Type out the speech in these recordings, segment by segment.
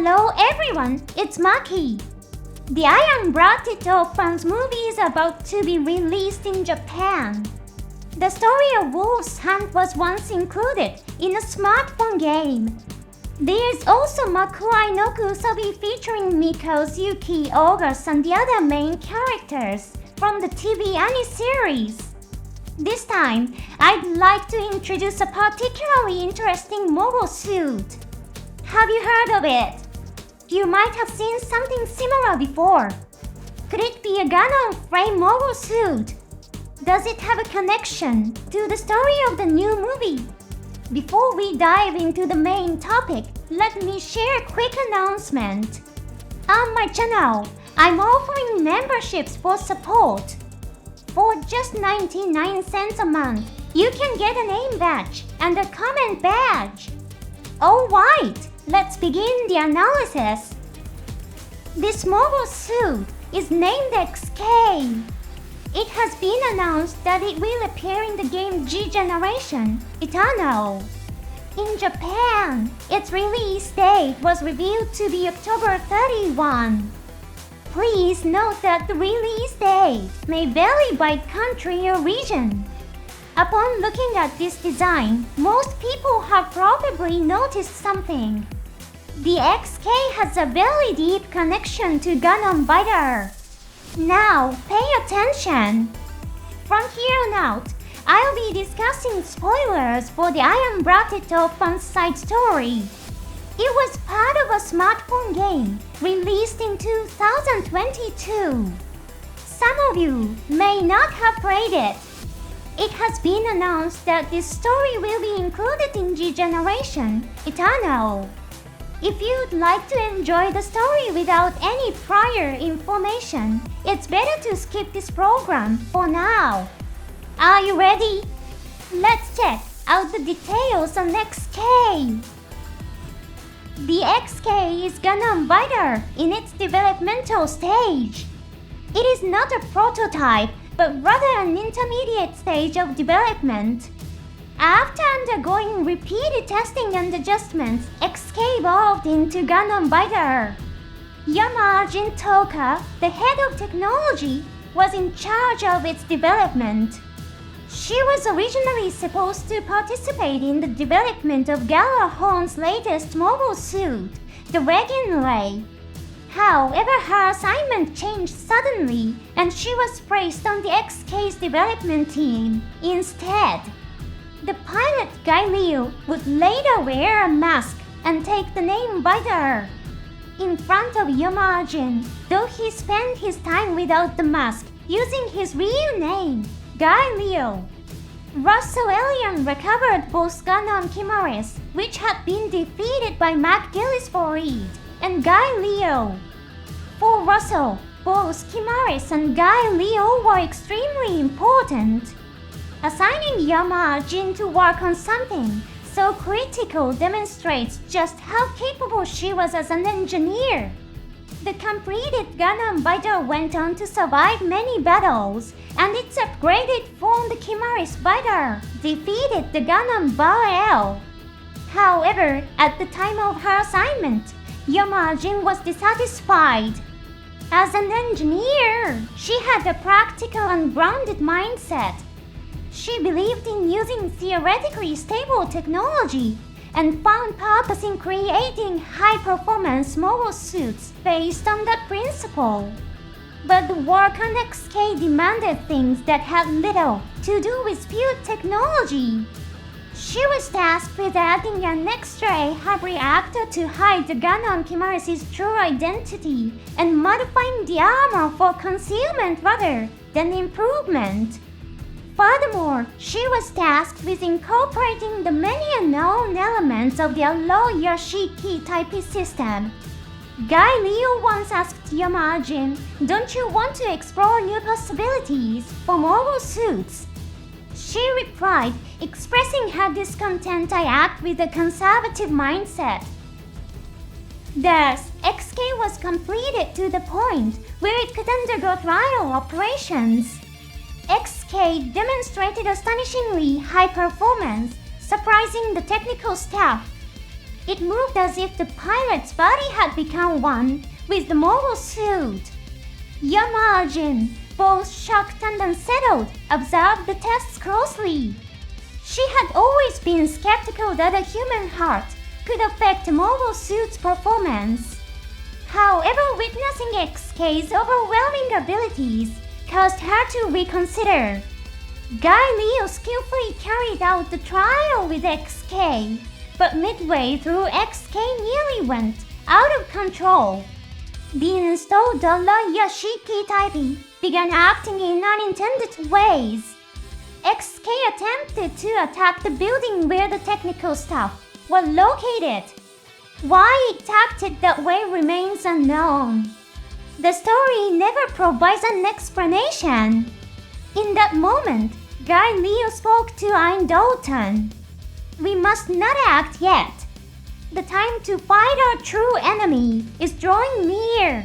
Hello everyone, it's Maki. The Iron-Blooded Orphans movie is about to be released in Japan. The story of Urdr-Hunt was once included in a smartphone game. There's also Makuai no Kusobi featuring mechas, Yuki, August, and the other main characters from the TV anime series. This time, I'd like to introduce a particularly interesting mobile suit. Have you heard of it? You might have seen something similar before. Could it be a Gundam frame mobile suit? Does it have a connection to the story of the new movie? Before we dive into the main topic, let me share a quick announcement. On my channel, I'm offering memberships for support. For just 99 cents a month, you can get a name badge and a comment badge. Alright, let's begin the analysis. This mobile suit is named XK. It has been announced that it will appear in the game G Generation Eternal. In Japan, its release date was revealed to be October 31. Please note that the release date may vary by country or region. Upon looking at this design, most people have probably noticed something. The XK has a very deep connection to Gundam Urdr. Now, pay attention! From here on out, I'll be discussing spoilers for the Iron-Blooded Orphans side story. It was part of a smartphone game released in 2022. Some of you may not have played it. It has been announced that this story will be included in G Generation Eternal. If you'd like to enjoy the story without any prior information, it's better to skip this program for now. Are you ready? Let's check out the details on XK. The XK is Gundam Urdr in its developmental stage. It is not a prototype, but rather an intermediate stage of development. After undergoing repeated testing and adjustments, XK evolved into Gundam Urdr. Yamajin Toka, the head of technology, was in charge of its development. She was originally supposed to participate in the development of Cal-re-A's latest mobile suit, the Runaway. However, her assignment changed suddenly and she was placed on the XK's development team instead. The pilot Cal-re-A would later wear a mask and take the name Urdr. In front of Yamajin, though he spent his time without the mask, using his real name, Cal-re-A. Russell Alien recovered both Gundam Chimaris, which had been defeated by Maki and Cal-re-A. For Russell, both Chimaris and Cal-re-A were extremely important. Assigning Yamajin to work on something so critical demonstrates just how capable she was as an engineer. The completed Gundam Urdr went on to survive many battles, and its upgraded form, the Chimaris Urdr, defeated the Gundam Cal-re-A. However, at the time of her assignment, Yamajin was dissatisfied. As an engineer, she had a practical and grounded mindset. She believed in using theoretically stable technology and found purpose in creating high-performance mobile suits based on that principle. But the work on XK demanded things that had little to do with pure technology. She was tasked with adding an X-ray hub reactor to hide the Gundam Chimaris' true identity and modifying the armor for concealment rather than improvement. Furthermore, she was tasked with incorporating the many unknown elements of the Alloy Yashiki type system. Cal-re-A once asked Yamajin, "Don't you want to explore new possibilities for mobile suits?" She replied, expressing her discontent, "I act with a conservative mindset." Thus, XK was completed to the point where it could undergo trial operations. XK demonstrated astonishingly high performance, surprising the technical staff. It moved as if the pilot's body had become one with the mobile suit. Yamajin, both shocked and unsettled, observed the tests closely. She had always been skeptical that a human heart could affect a mobile suit's performance. However, witnessing XK's overwhelming abilities caused her to reconsider. Cal-re-A skillfully carried out the trial with XK, but midway through XK nearly went out of control. The installed Yashiki type began acting in unintended ways. XK attempted to attack the building where the technical staff were located. Why it acted that way remains unknown. The story never provides an explanation. In that moment, Cal-re-A spoke to Dalton. We must not act yet. The time to fight our true enemy is drawing near.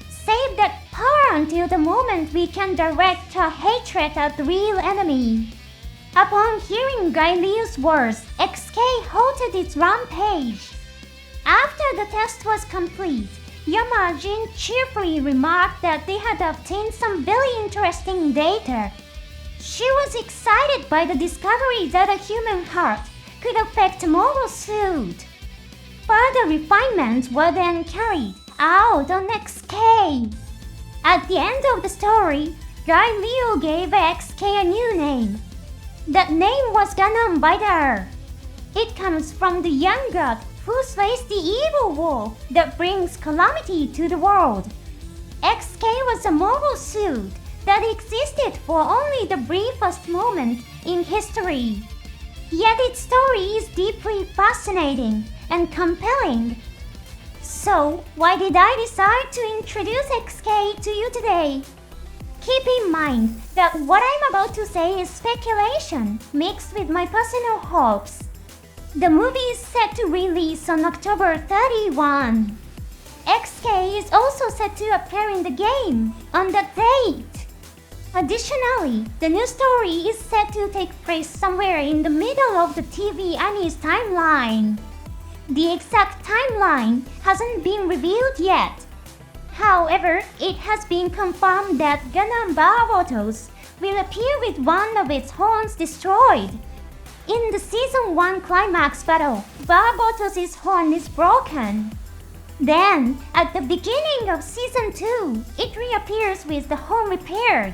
Save that power until the moment we can direct our hatred at the real enemy. Upon hearing Cal-re-A's words, XK halted its rampage. After the test was complete, Yamajin cheerfully remarked that they had obtained some very interesting data. She was excited by the discovery that a human heart could affect a mobile suit. Further refinements were then carried out on XK. At the end of the story, Cal-re-A gave XK a new name. That name was Gundam. It comes from the young god who slays the evil wolf that brings calamity to the world. XK was a mobile suit that existed for only the briefest moment in history. Yet its story is deeply fascinating and compelling. So, why did I decide to introduce XK to you today? Keep in mind that what I'm about to say is speculation mixed with my personal hopes. The movie is set to release on October 31. XK is also set to appear in the game on that date. Additionally, the new story is set to take place somewhere in the middle of the TV Annie's timeline. The exact timeline hasn't been revealed yet. However, it has been confirmed that Gundam Barbotos will appear with one of its horns destroyed. In the Season 1 climax battle, Barbotos' horn is broken. Then, at the beginning of Season 2, it reappears with the horn repaired.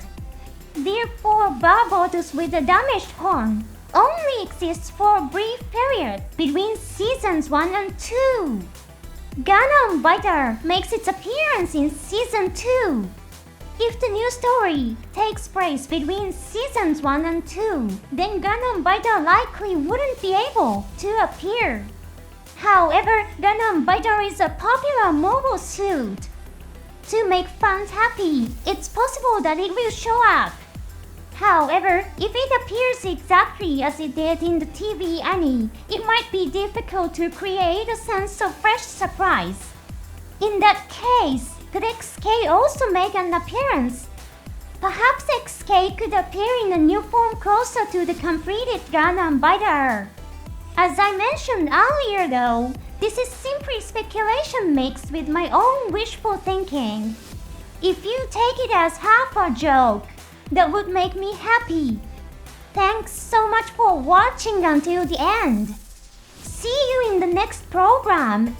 Therefore, Barbotos with a damaged horn only exists for a brief period between Seasons 1 and 2. Gundam Vital makes its appearance in Season 2. If the new story takes place between Seasons 1 and 2, then Gundam Vital likely wouldn't be able to appear. However, Gundam Vital is a popular mobile suit. To make fans happy, it's possible that it will show up. However, if it appears exactly as it did in the TV Annie, it might be difficult to create a sense of fresh surprise. In that case, could XK also make an appearance? Perhaps XK could appear in a new form closer to the completed Gundam Vital. As I mentioned earlier though, this is simply speculation mixed with my own wishful thinking. If you take it as half a joke, that would make me happy. Thanks so much for watching until the end. See you in the next program.